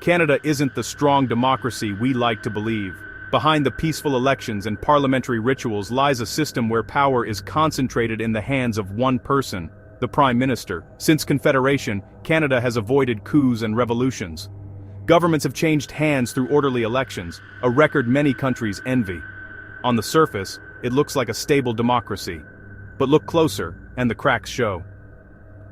Canada isn't the strong democracy we like to believe. Behind the peaceful elections and parliamentary rituals lies a system where power is concentrated in the hands of one person, the Prime Minister. Since Confederation, Canada has avoided coups and revolutions. Governments have changed hands through orderly elections, a record many countries envy. On the surface, it looks like a stable democracy. But look closer, and the cracks show.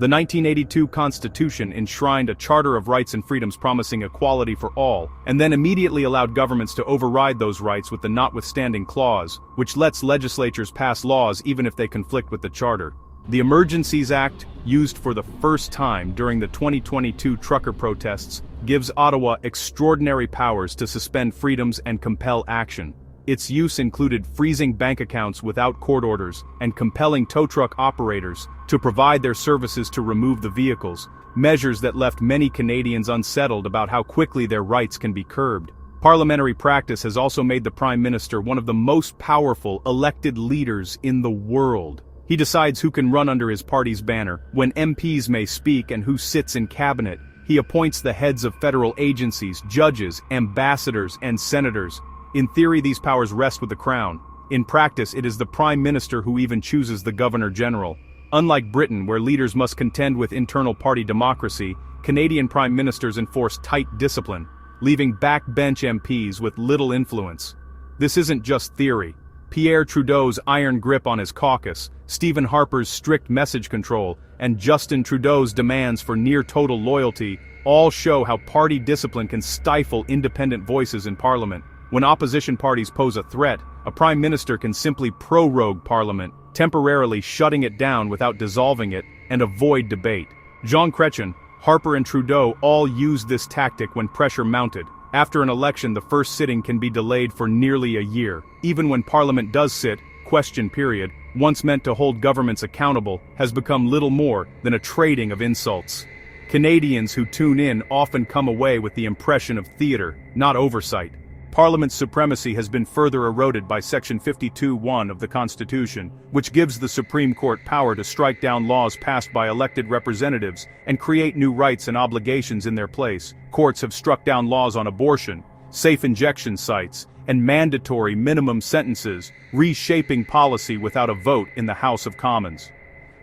The 1982 Constitution enshrined a Charter of Rights and Freedoms promising equality for all, and then immediately allowed governments to override those rights with the notwithstanding clause, which lets legislatures pass laws even if they conflict with the Charter. The Emergencies Act, used for the first time during the 2022 trucker protests, gives Ottawa extraordinary powers to suspend freedoms and compel action. Its use included freezing bank accounts without court orders and compelling tow truck operators to provide their services to remove the vehicles, measures that left many Canadians unsettled about how quickly their rights can be curbed. Parliamentary practice has also made the Prime Minister one of the most powerful elected leaders in the world. He decides who can run under his party's banner, when MPs may speak, and who sits in cabinet. He appoints the heads of federal agencies, judges, ambassadors, and senators. In theory, these powers rest with the Crown. In practice, it is the Prime Minister who even chooses the Governor-General. Unlike Britain, where leaders must contend with internal party democracy, Canadian Prime Ministers enforce tight discipline, leaving backbench MPs with little influence. This isn't just theory. Pierre Trudeau's iron grip on his caucus, Stephen Harper's strict message control, and Justin Trudeau's demands for near-total loyalty all show how party discipline can stifle independent voices in Parliament. When opposition parties pose a threat, a Prime Minister can simply prorogue Parliament, temporarily shutting it down without dissolving it, and avoid debate. Jean Chrétien, Harper and Trudeau all used this tactic when pressure mounted. After an election, the first sitting can be delayed for nearly a year. Even when Parliament does sit, question period, once meant to hold governments accountable, has become little more than a trading of insults. Canadians who tune in often come away with the impression of theater, not oversight. Parliament's supremacy has been further eroded by Section 52(1) of the Constitution, which gives the Supreme Court power to strike down laws passed by elected representatives and create new rights and obligations in their place. Courts have struck down laws on abortion, safe injection sites, and mandatory minimum sentences, reshaping policy without a vote in the House of Commons.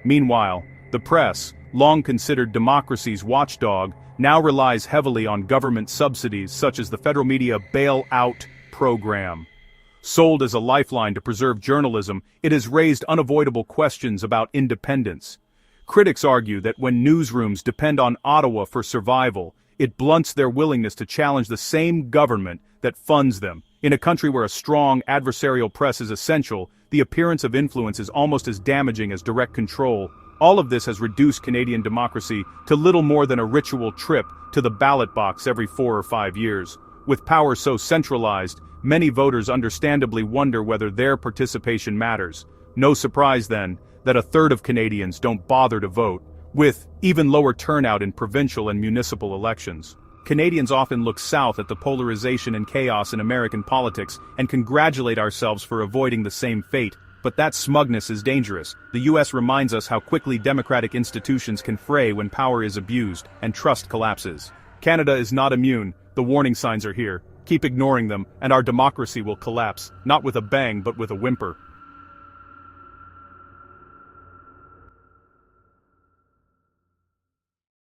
Meanwhile, the press, long considered democracy's watchdog, now relies heavily on government subsidies such as the Federal Media Bail-Out Program. Sold as a lifeline to preserve journalism, it has raised unavoidable questions about independence. Critics argue that when newsrooms depend on Ottawa for survival, it blunts their willingness to challenge the same government that funds them. In a country where a strong adversarial press is essential, the appearance of influence is almost as damaging as direct control. All of this has reduced Canadian democracy to little more than a ritual trip to the ballot box every 4 or 5 years. With power so centralized, many voters understandably wonder whether their participation matters. No surprise, then, that a third of Canadians don't bother to vote, with even lower turnout in provincial and municipal elections. Canadians often look south at the polarization and chaos in American politics and congratulate ourselves for avoiding the same fate. But that smugness is dangerous. The US reminds us how quickly democratic institutions can fray when power is abused and trust collapses. Canada is not immune. The warning signs are here. Keep ignoring them, and our democracy will collapse, not with a bang but with a whimper.